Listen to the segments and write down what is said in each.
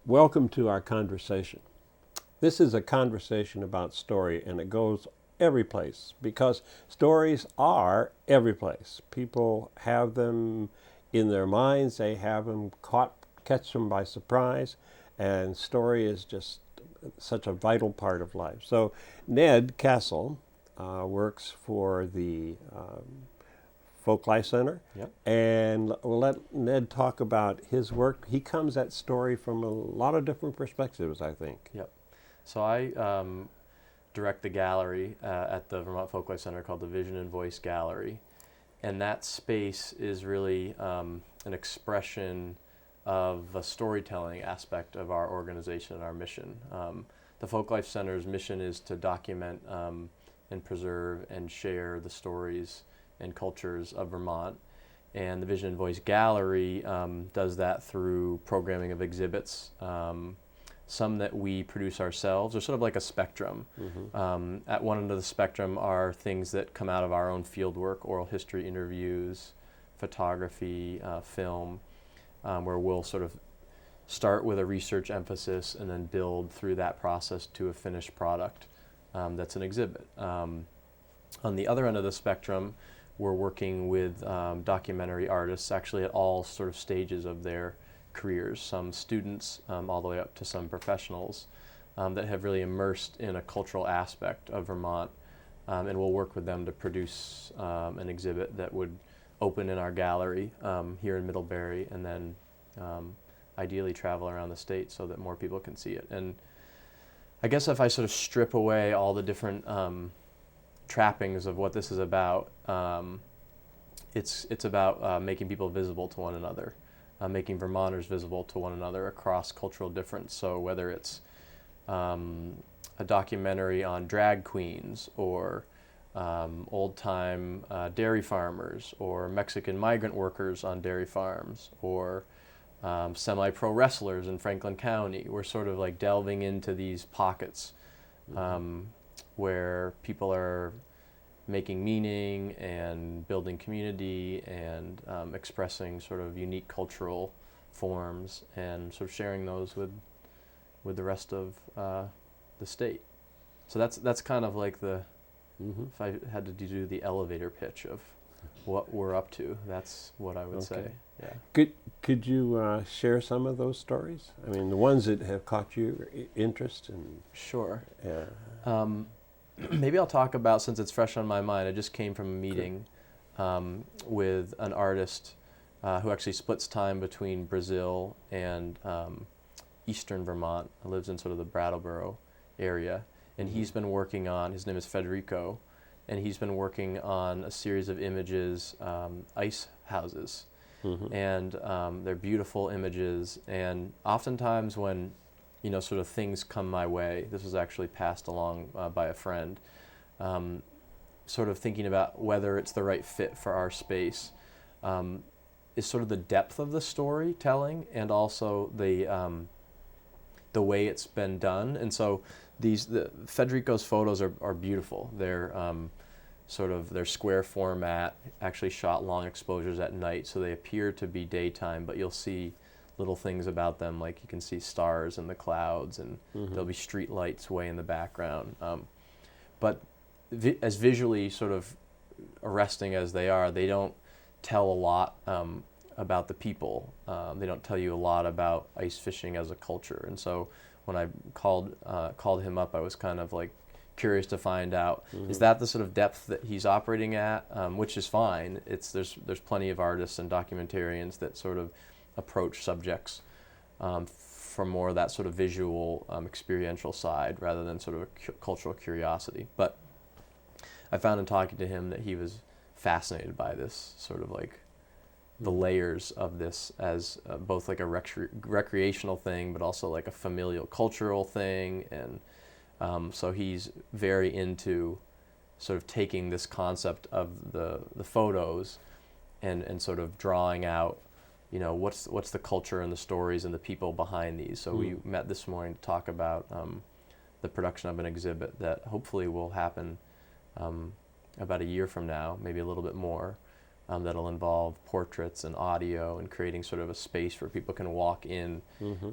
Welcome to our conversation. This is a conversation about story, and it goes every place because stories are every place. People have them in their minds, they have them catch them by surprise, and story is just such a vital part of life. So, Ned Castle works for the Folklife Center. Yep. And we'll let Ned talk about his work. He comes at story from a lot of different perspectives, I think. Yep. So I direct the gallery at the Vermont Folklife Center called the Vision and Voice Gallery. And that space is really an expression of the storytelling aspect of our organization and our mission. The Folklife Center's mission is to document and preserve and share the stories and cultures of Vermont. And the Vision and Voice Gallery does that through programming of exhibits, some that we produce ourselves. There's sort of like a spectrum. At one end of the spectrum are things that come out of our own field work, oral history interviews, photography, film, where we'll sort of start with a research emphasis and then build through that process to a finished product that's an exhibit. On the other end of the spectrum, we're working with documentary artists actually at all sort of stages of their careers, some students all the way up to some professionals that have really immersed in a cultural aspect of Vermont, and we'll work with them to produce an exhibit that would open in our gallery here in Middlebury and then ideally travel around the state so that more people can see it. And I guess if I sort of strip away all the different trappings of what this is about, it's about making people visible to one another, making Vermonters visible to one another across cultural difference. So whether it's a documentary on drag queens or old-time dairy farmers or Mexican migrant workers on dairy farms or semi-pro wrestlers in Franklin County, we're sort of like delving into these pockets where people are making meaning and building community and expressing sort of unique cultural forms and sort of sharing those with the rest of the state. So that's kind of like the, if I had to do the elevator pitch of what we're up to, that's what I would say. Yeah. Could you share some of those stories? I mean, the ones that have caught your interest and Sure. yeah. Maybe I'll talk about, since it's fresh on my mind, I just came from a meeting with an artist who actually splits time between Brazil and eastern Vermont, lives in sort of the Brattleboro area, and he's been working on, his name is Federico, and he's been working on a series of images, ice houses, and they're beautiful images, and oftentimes when sort of things come my way. This was actually passed along by a friend. Sort of thinking about whether it's the right fit for our space is sort of the depth of the storytelling and also the way it's been done. And so Federico's photos are beautiful. They're they're square format, actually shot long exposures at night, so they appear to be daytime, but you'll see little things about them, like you can see stars in the clouds, and there'll be street lights way in the background. But as visually sort of arresting as they are, they don't tell a lot about the people. They don't tell you a lot about ice fishing as a culture. And so when I called him up, I was kind of like curious to find out, is that the sort of depth that he's operating at, which is fine. There's plenty of artists and documentarians that sort of approach subjects from more of that sort of visual experiential side rather than sort of a cultural curiosity. But I found in talking to him that he was fascinated by this sort of like the layers of this as both like a recreational thing but also like a familial cultural thing, and so he's very into sort of taking this concept of the photos and sort of drawing out what's the culture and the stories and the people behind these. So we met this morning to talk about the production of an exhibit that hopefully will happen about a year from now, maybe a little bit more, that'll involve portraits and audio and creating sort of a space where people can walk in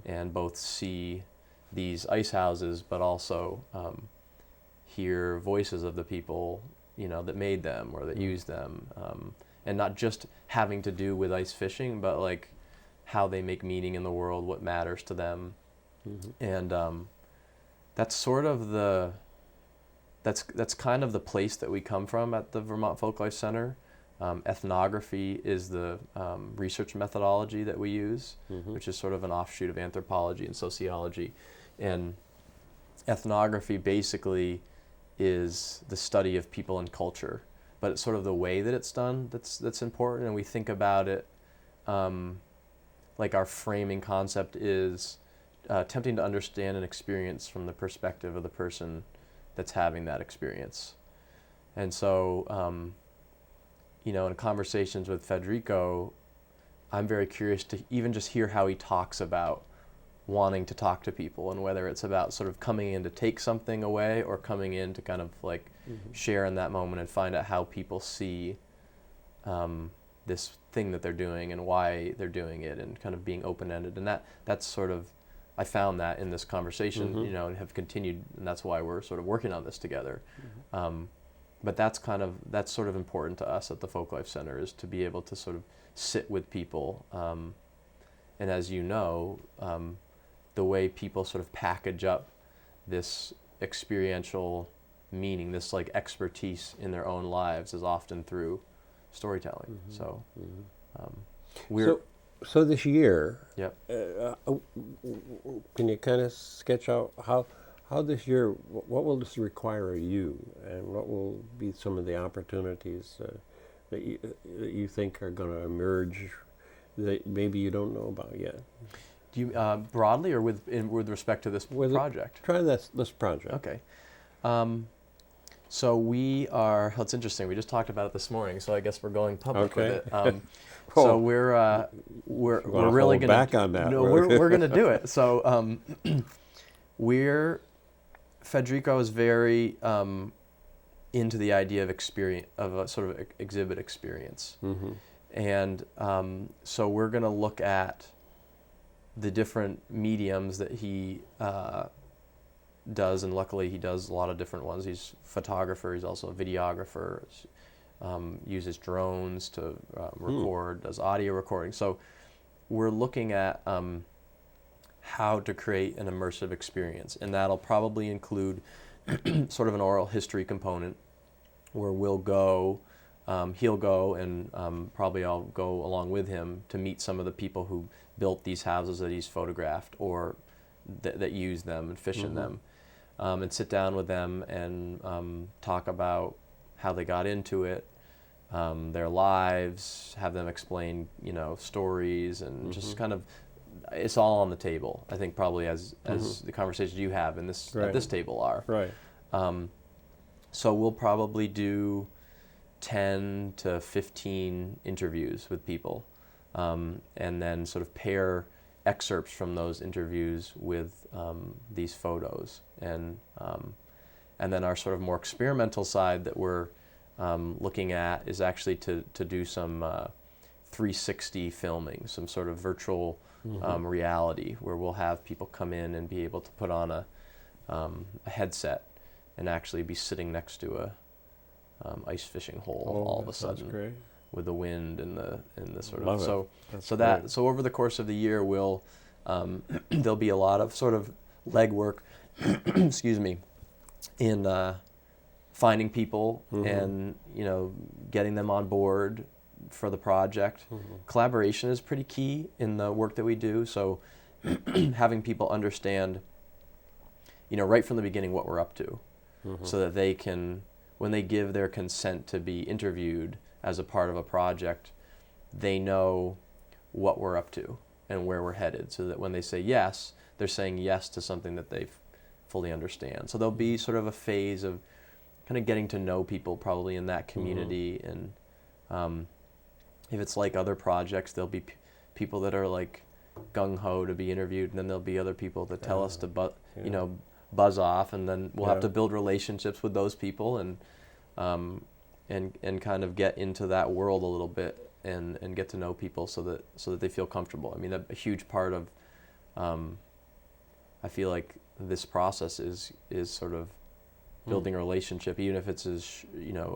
and both see these ice houses, but also hear voices of the people, that made them or that used them, and not just having to do with ice fishing, but like how they make meaning in the world, what matters to them. And that's sort of that's kind of the place that we come from at the Vermont Folklife Center. Ethnography is the research methodology that we use, which is sort of an offshoot of anthropology and sociology. And ethnography basically is the study of people and culture, but it's sort of the way that it's done that's important. And we think about it like our framing concept is attempting to understand an experience from the perspective of the person that's having that experience. And so, in conversations with Federico, I'm very curious to even just hear how he talks about wanting to talk to people, and whether it's about sort of coming in to take something away or coming in to kind of like share in that moment and find out how people see this thing that they're doing and why they're doing it, and kind of being open-ended. And that's sort of, I found that in this conversation, and have continued, and that's why we're sort of working on this together. But that's sort of important to us at the Folklife Center, is to be able to sort of sit with people. And as you know, the way people sort of package up this experiential meaning, this like expertise in their own lives, is often through storytelling. So So this year, Yep. Can you kind of sketch out how this year, what will this require of you, and what will be some of the opportunities that you think are going to emerge that maybe you don't know about yet? Do you broadly, or with respect to this project? Try this project. Okay. So we are. It's interesting. We just talked about it this morning. So I guess we're going public with it. So we're really going to back on that. No, we're going to do it. So Federico is very into the idea of experience, of a sort of exhibit experience, and so we're going to look at the different mediums that he does, and luckily he does a lot of different ones. He's a photographer, he's also a videographer, uses drones to record, does audio recording. So we're looking at how to create an immersive experience, and that'll probably include sort of an oral history component, where we'll go, he'll go, and probably I'll go along with him to meet some of the people who built these houses that he's photographed, or that use them and fish in them, and sit down with them and talk about how they got into it, their lives, have them explain, stories, and just kind of, it's all on the table. I think probably as the conversations you have in this at this table are. Right. So we'll probably do 10 to 15 interviews with people, and then sort of pair excerpts from those interviews with these photos, and then our sort of more experimental side that we're looking at is actually to do some 360 filming, some sort of virtual reality, where we'll have people come in and be able to put on a headset and actually be sitting next to a ice fishing hole all of a sudden, with the wind and the sort of so over the course of the year we'll there'll be a lot of sort of legwork excuse me, in finding people and getting them on board for the project. Collaboration is pretty key in the work that we do, so having people understand right from the beginning what we're up to, so that they can, when they give their consent to be interviewed as a part of a project, they know what we're up to and where we're headed, so that when they say yes, they're saying yes to something that they fully understand. So there'll be sort of a phase of kind of getting to know people probably in that community, and if it's like other projects, there'll be people that are like gung-ho to be interviewed, and then there'll be other people that tell us to buzz off, and then we'll have to build relationships with those people, and and kind of get into that world a little bit and get to know people so that they feel comfortable. I mean, a huge part of I feel like this process is sort of building a relationship, even if it's a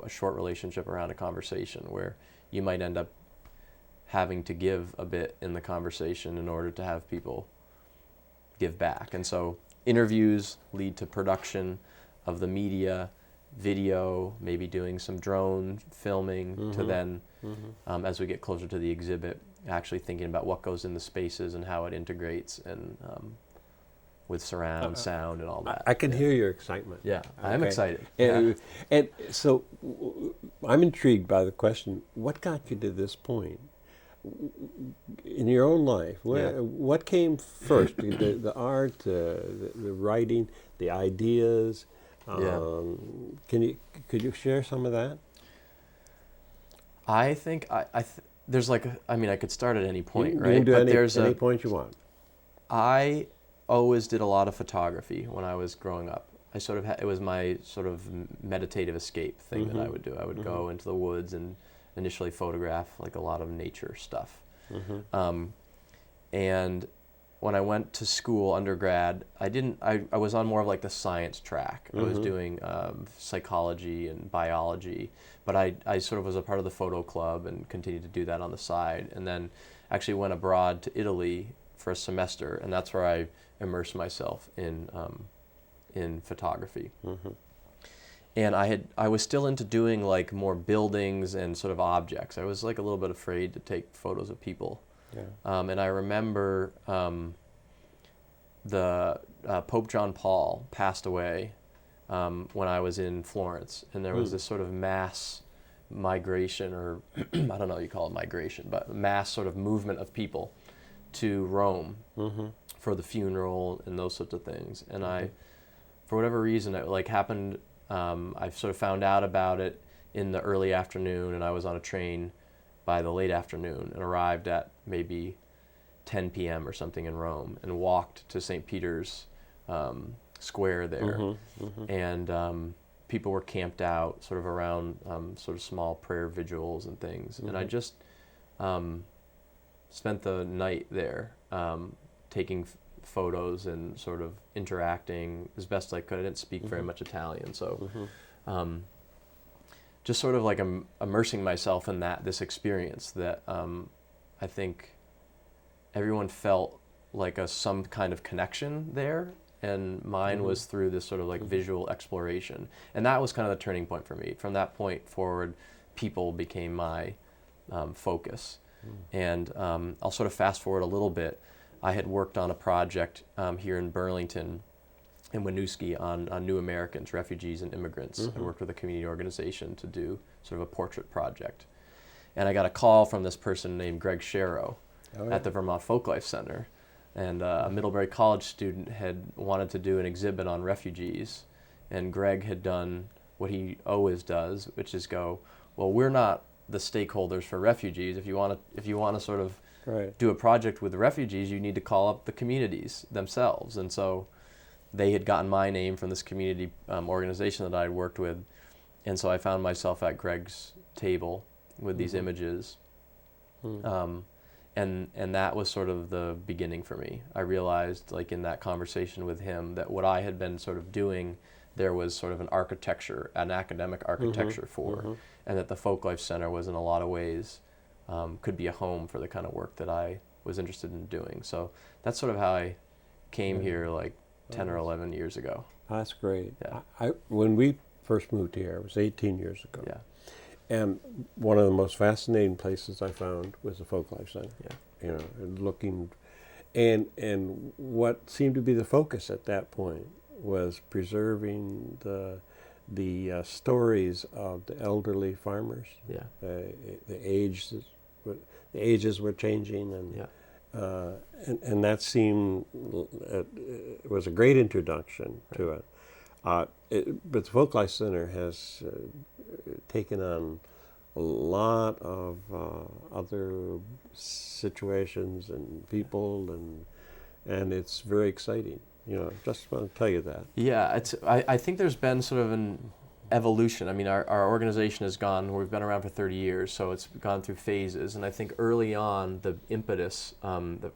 short relationship around a conversation where you might end up having to give a bit in the conversation in order to have people give back. And so interviews lead to production of the media, video, maybe doing some drone filming, to then, as we get closer to the exhibit, actually thinking about what goes in the spaces and how it integrates and with surround sound and all that. I can hear your excitement. Yeah, I'm excited. And so I'm intrigued by the question, what got you to this point? In your own life, what came first? The art, the writing, the ideas. Could you share some of that? I think there's I could start at any point, right? You can do any point you want. I always did a lot of photography when I was growing up. I sort of it was my sort of meditative escape thing that I would do. I would go into the woods and initially photograph like a lot of nature stuff. And when I went to school, undergrad, I was on more of like the science track. I was doing psychology and biology, but I sort of was a part of the photo club and continued to do that on the side. And then actually went abroad to Italy for a semester, and that's where I immersed myself in photography. And I was still into doing like more buildings and sort of objects. I was like a little bit afraid to take photos of people. And I remember the Pope John Paul passed away when I was in Florence, and there was this sort of mass migration, or I don't know you call it migration, but mass sort of movement of people to Rome for the funeral and those sorts of things. And I, for whatever reason, it like happened. I sort of found out about it in the early afternoon, and I was on a train by the late afternoon and arrived at maybe 10 p.m. or something in Rome and walked to St. Peter's square there. And people were camped out sort of around sort of small prayer vigils and things. And I just spent the night there taking photos and sort of interacting as best I could. I didn't speak very much Italian, so just sort of like immersing myself in this experience that I think everyone felt like some kind of connection there, and mine was through this sort of like visual exploration. And that was kind of the turning point for me. From that point forward, people became my focus. And I'll sort of fast forward a little bit. I had worked on a project here in Burlington and Winooski on New Americans, refugees and immigrants. I worked with a community organization to do sort of a portrait project. And I got a call from this person named Greg Sharrow at the Vermont Folklife Center. And a Middlebury College student had wanted to do an exhibit on refugees. And Greg had done what he always does, which is go, well, we're not the stakeholders for refugees. If you want to sort of do a project with the refugees, you need to call up the communities themselves. And so they had gotten my name from this community organization that I had worked with. And so I found myself at Greg's table with these images. And that was sort of the beginning for me. I realized, like in that conversation with him, that what I had been sort of doing, there was sort of an academic architecture for, and that the Folklife Center was in a lot of ways could be a home for the kind of work that I was interested in doing. So that's sort of how I came here like 10 or 11 years ago. That's great. Yeah. When we first moved here, it was 18 years ago. Yeah. And one of the most fascinating places I found was the Folklife Center. Yeah. You know, and looking, and what seemed to be the focus at that point was preserving the stories of the elderly farmers. Yeah. The ages were changing, and that seemed it was a great introduction to it. But the Folklife Center has taken on a lot of other situations and people, and it's very exciting. You know, just want to tell you that. Yeah, I think there's been sort of evolution. I mean, our organization has we've been around for 30 years, so it's gone through phases. And I think early on, the impetus the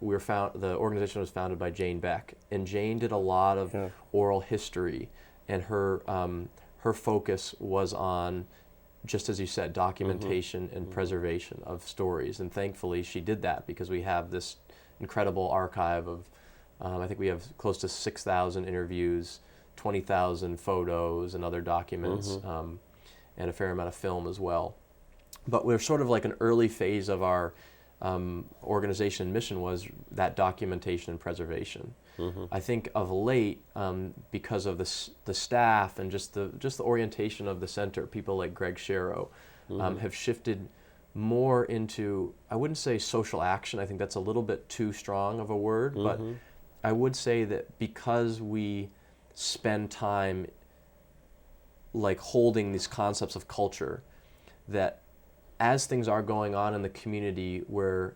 organization was founded by Jane Beck, and Jane did a lot of oral history, and her focus was on, just as you said, documentation and preservation of stories. And thankfully, she did that because we have this incredible archive of, I think we have close to 6,000 interviews, 20,000 photos and other documents, and a fair amount of film as well. But we're sort of like an early phase of our organization mission was that documentation and preservation. I think of late, because of the staff and just the orientation of the center, people like Greg Sharrow have shifted more into, I wouldn't say social action, I think that's a little bit too strong of a word, but I would say that because we spend time like holding these concepts of culture, that as things are going on in the community where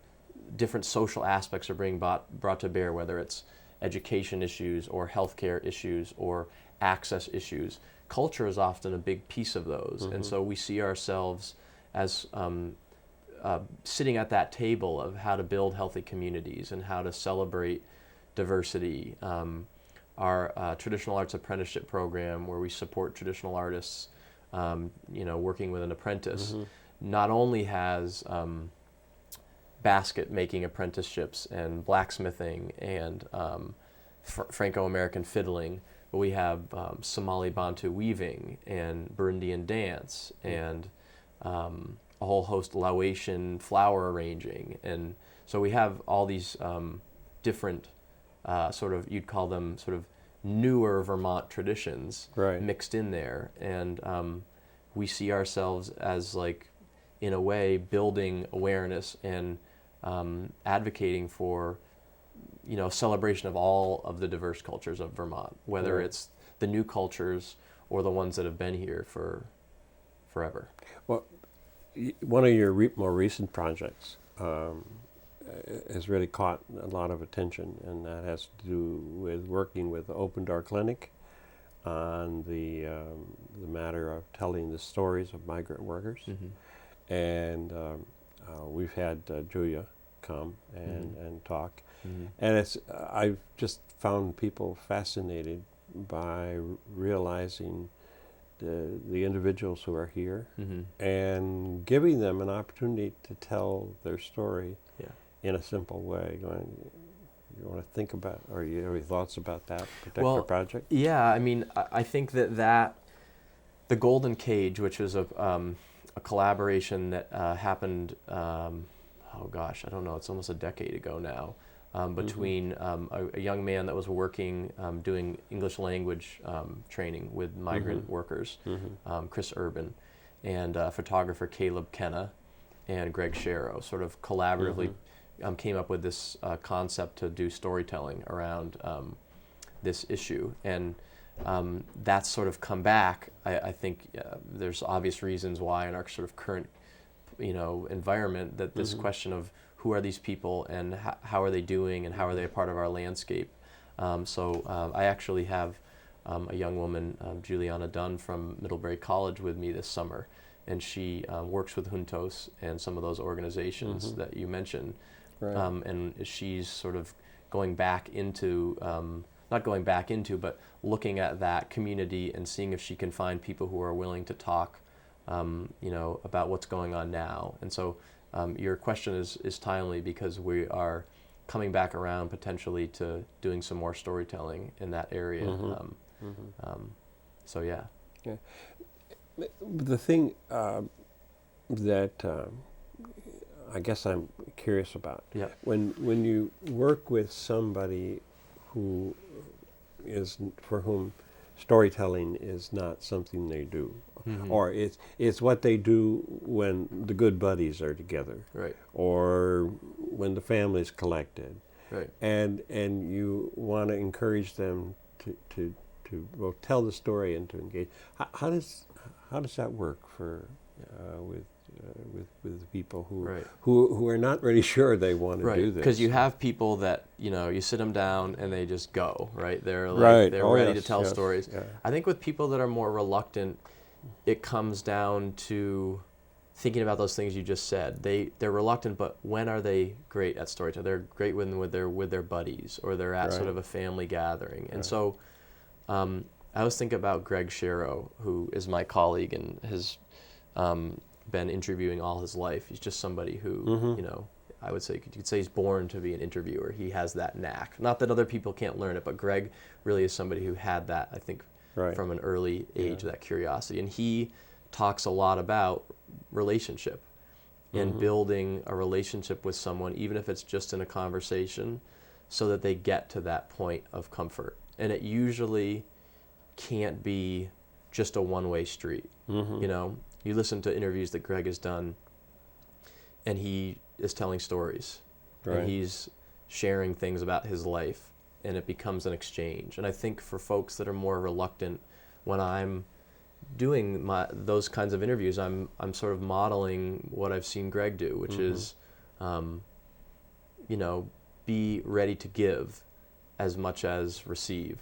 different social aspects are being brought to bear, whether it's education issues or healthcare issues or access issues, culture is often a big piece of those. And so we see ourselves as sitting at that table of how to build healthy communities and how to celebrate diversity. Our traditional arts apprenticeship program, where we support traditional artists, working with an apprentice, not only has basket making apprenticeships and blacksmithing and Franco-American fiddling, but we have Somali Bantu weaving and Burundian dance and a whole host of Laotian flower arranging. And so we have all these different you'd call them sort of newer Vermont traditions mixed in there. And we see ourselves as, like, in a way, building awareness and advocating for, celebration of all of the diverse cultures of Vermont, whether it's the new cultures or the ones that have been here for forever. Well, one of your more recent projects has really caught a lot of attention, and that has to do with working with the Open Door Clinic on the matter of telling the stories of migrant workers. And we've had Julia come and talk, and I've just found people fascinated by realizing the individuals who are here and giving them an opportunity to tell their story in a simple way. You want to think about, or you have any thoughts about that particular project? Yeah, I mean, I think that the Golden Cage, which was a collaboration that happened, I don't know, it's almost a decade ago now, between a young man that was working, doing English language training with migrant workers, Chris Urban, and photographer Caleb Kenna and Greg Sharrow sort of collaboratively came up with this concept to do storytelling around this issue. And that's sort of come back. I think there's obvious reasons why in our sort of current, environment, that this question of who are these people and how are they doing and how are they a part of our landscape. So I actually have a young woman, Juliana Dunn from Middlebury College, with me this summer, and she works with Juntos and some of those organizations that you mentioned. And she's sort of going back into, not going back into, but looking at that community and seeing if she can find people who are willing to talk, about what's going on now. And so your question is timely, because we are coming back around potentially to doing some more storytelling in that area. So yeah. The thing that I guess I'm curious about, when you work with somebody for whom storytelling is not something they do, or it's what they do when the good buddies are together, or when the family's collected, and you want to encourage them to both tell the story and to engage. How does that work for with people who are not really sure they want to do this? Because you have people that you sit them down and they just go, right? They're like they're ready to tell stories. I think with people that are more reluctant, it comes down to thinking about those things you just said. They're reluctant, but when are they great at storytelling? They're great when with their buddies, or they're at sort of a family gathering. And so I always think about Greg Sharrow, who is my colleague and has been interviewing all his life. He's just somebody who, you know, I would say, you could say he's born to be an interviewer. He has that knack. Not that other people can't learn it, but Greg really is somebody who had that, I think, from an early age, that curiosity. And he talks a lot about relationship and building a relationship with someone, even if it's just in a conversation, so that they get to that point of comfort. And it usually can't be just a one-way street. You know, you listen to interviews that Greg has done, and he is telling stories, and he's sharing things about his life, and it becomes an exchange. And I think for folks that are more reluctant, when I'm doing those kinds of interviews, I'm sort of modeling what I've seen Greg do, which is, you know, be ready to give as much as receive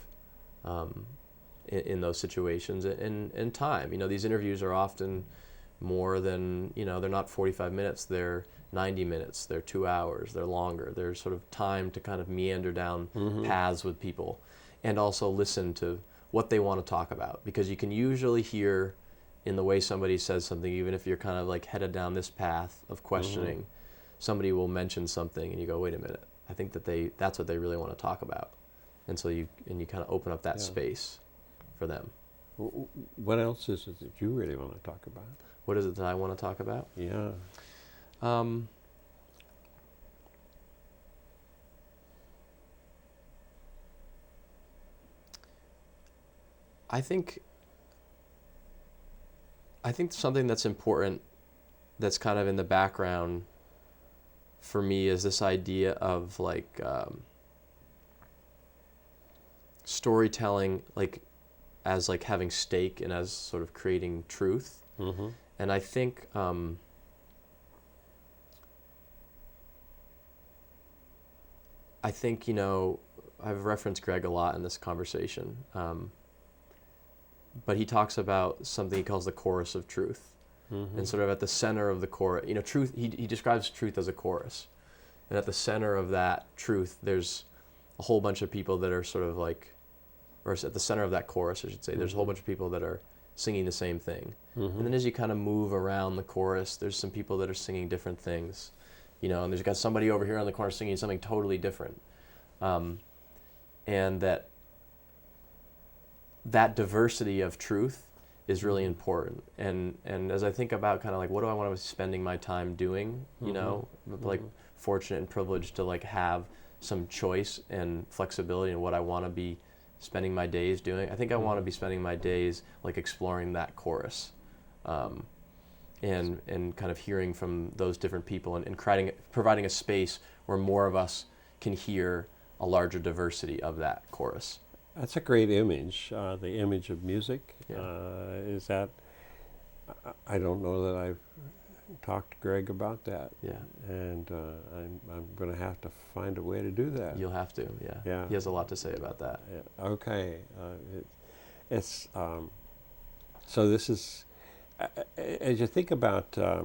in those situations, and time. You know, these interviews are often more than, you know, they're not 45 minutes, they're 90 minutes, they're 2 hours, they're longer. There's sort of time to kind of meander down paths with people, and also listen to what they want to talk about, because you can usually hear in the way somebody says something, even if you're kind of like headed down this path of questioning, somebody will mention something and you go, wait a minute, I think that that's what they really want to talk about. And so you kind of open up that space for them. What else is it that you really want to talk about? What is it that I want to talk about? Yeah. I think something that's important, that's kind of in the background for me, is this idea of like storytelling, like as like having stake and as sort of creating truth. And I think you know, I've referenced Greg a lot in this conversation. But he talks about something he calls the chorus of truth. And sort of at the center of the chorus, you know, truth, he describes truth as a chorus. And at the center of that truth, there's a whole bunch of people that are sort of like, or at the center of that chorus, I should say, there's a whole bunch of people that are singing the same thing. And then as you kind of move around the chorus, there's some people that are singing different things, you know, and there's got somebody over here on the corner singing something totally different. And that diversity of truth is really important. And as I think about kind of like, what do I want to be spending my time doing, you know, like fortunate and privileged to like have some choice and flexibility in what I want to be spending my days doing. I think I want to be spending my days like exploring that chorus, and kind of hearing from those different people, and providing a space where more of us can hear a larger diversity of that chorus. That's a great image, the image of music. Yeah. Is that, I don't know that I've talked to Greg about that. Yeah. And I'm going to have to find a way to do that. You'll have to, yeah. He has a lot to say about that. Yeah. Okay. It's so this is, as you think about the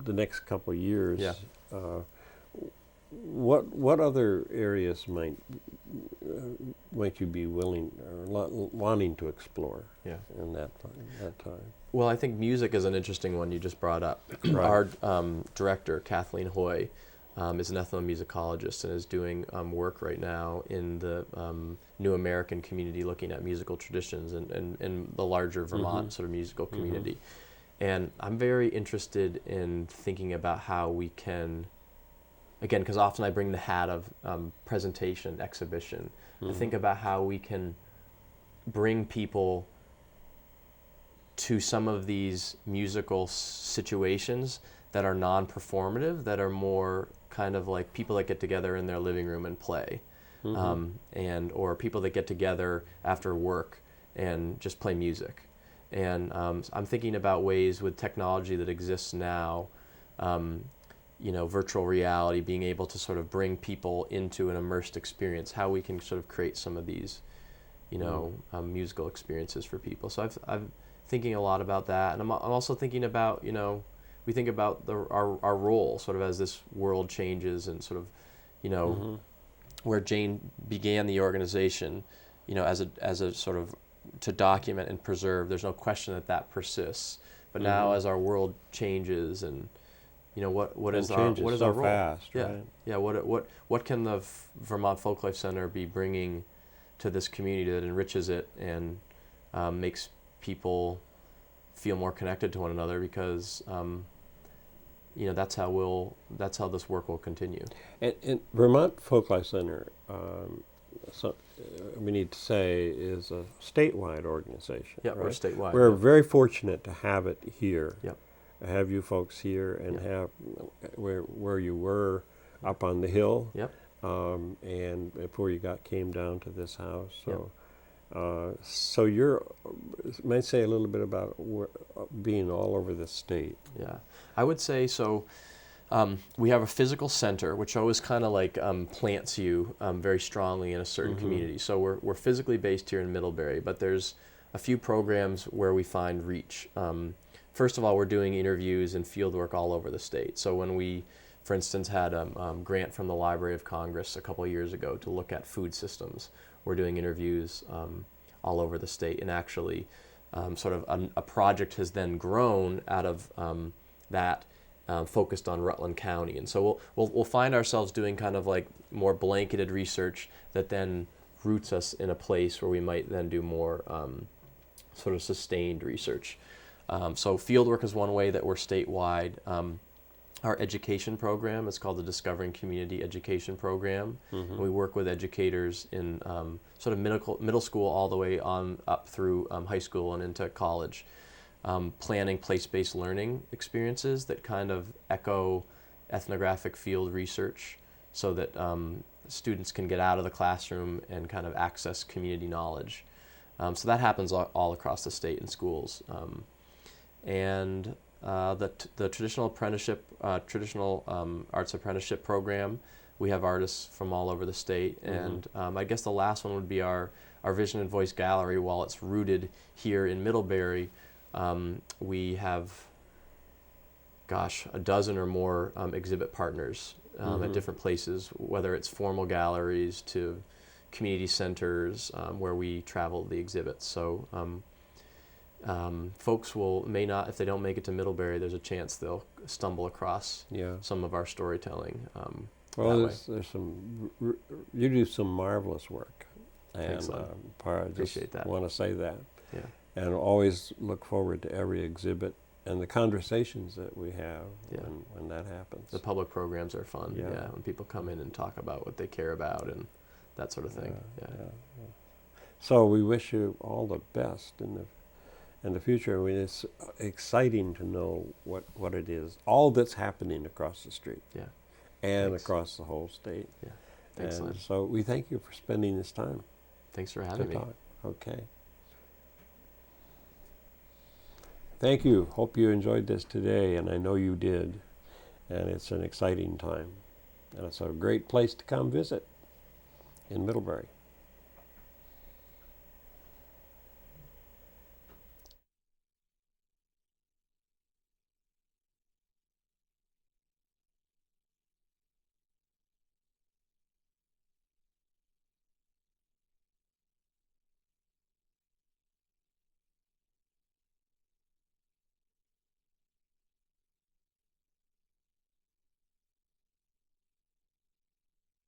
next couple of years, what other areas might you be willing or wanting to explore in that time? Well, I think music is an interesting one you just brought up. Our director, Kathleen Hoy, is an ethnomusicologist and is doing work right now in the New American community, looking at musical traditions and the larger Vermont sort of musical community. And I'm very interested in thinking about how we can, again, because often I bring the hat of presentation, exhibition. I think about how we can bring people to some of these musical situations that are non-performative, that are more kind of like people that get together in their living room and play, or people that get together after work and just play music. And I'm thinking about ways with technology that exists now, you know, virtual reality, being able to sort of bring people into an immersed experience, how we can sort of create some of these, musical experiences for people. So I'm thinking a lot about that, and I'm also thinking about, we think about our role sort of as this world changes, and sort of, where Jane began the organization, as a sort of to document and preserve. There's no question that persists. But now, as our world changes, and what is our role? Fast, yeah, right? yeah. What can the Vermont Folklife Center be bringing to this community that enriches it and makes people feel more connected to one another? Because that's how this work will continue. And Vermont Folklife Center, we need to say, is a statewide organization. Yeah, right? we're statewide. We're very fortunate to have it here. Yep. Have you folks here, and have where you were up on the hill. Yep. And before you came down to this house. So. Yep. So you're, might say a little bit about being all over the state. Yeah, I would say so. We have a physical center, which always kind of like plants you very strongly in a certain community. So we're physically based here in Middlebury, but there's a few programs where we find reach. First of all, we're doing interviews and field work all over the state. So when we, for instance, had a grant from the Library of Congress a couple of years ago to look at food systems, we're doing interviews all over the state, and actually sort of a project has then grown out of that, focused on Rutland County. And so we'll find ourselves doing kind of like more blanketed research that then roots us in a place where we might then do more sort of sustained research. So fieldwork is one way that we're statewide. Our education program is called the Discovering Community Education Program. And we work with educators in sort of middle school all the way on up through high school and into college, planning place-based learning experiences that kind of echo ethnographic field research, so that students can get out of the classroom and kind of access community knowledge. So that happens all across the state in schools. And the traditional apprenticeship, arts apprenticeship program, we have artists from all over the state. And I guess the last one would be our Vision and Voice Gallery. While it's rooted here in Middlebury, we have, a dozen or more exhibit partners at different places, whether it's formal galleries to community centers where we travel the exhibits. So folks may not, if they don't make it to Middlebury, there's a chance they'll stumble across some of our storytelling. Well, there's some, you do some marvelous work. And appreciate that. Want to say that. Yeah. And always look forward to every exhibit and the conversations that we have when that happens. The public programs are fun. Yeah. When people come in and talk about what they care about and that sort of thing. Yeah. So we wish you all the best in the future. I mean, it's exciting to know what it is, all that's happening across the street. Yeah. And Thanks. across the whole state. Yeah. Thanks, and Len. so we thank you for spending this time. Thanks for having me. Talk. Okay. Thank you. Hope you enjoyed this today, and I know you did. And it's an exciting time. And it's a great place to come visit in Middlebury.